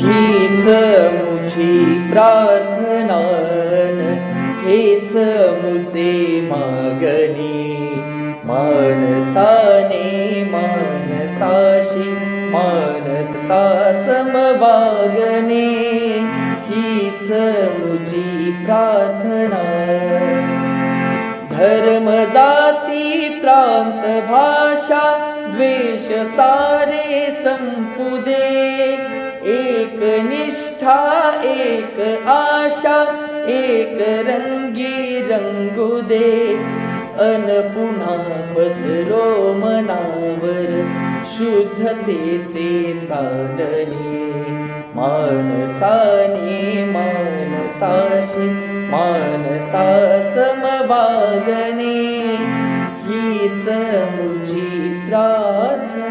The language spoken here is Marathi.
हीच मुझी प्रार्थनान, हेच मुझे मागणी। मानसाने मानसाशी मानसा समवागणे, हीच मुझी प्रार्थना। धर्म जाती प्रांत भाषा द्वेष सारे संपुदे, एक निष्ठा एक आशा एक रंगी रंगुदे। अन पुन्हा पसरो मनावर शुद्धतेचे चांदणे। मानसाने मानसाशी मानसा समवागणे, हीच मुझी प्रार्थना।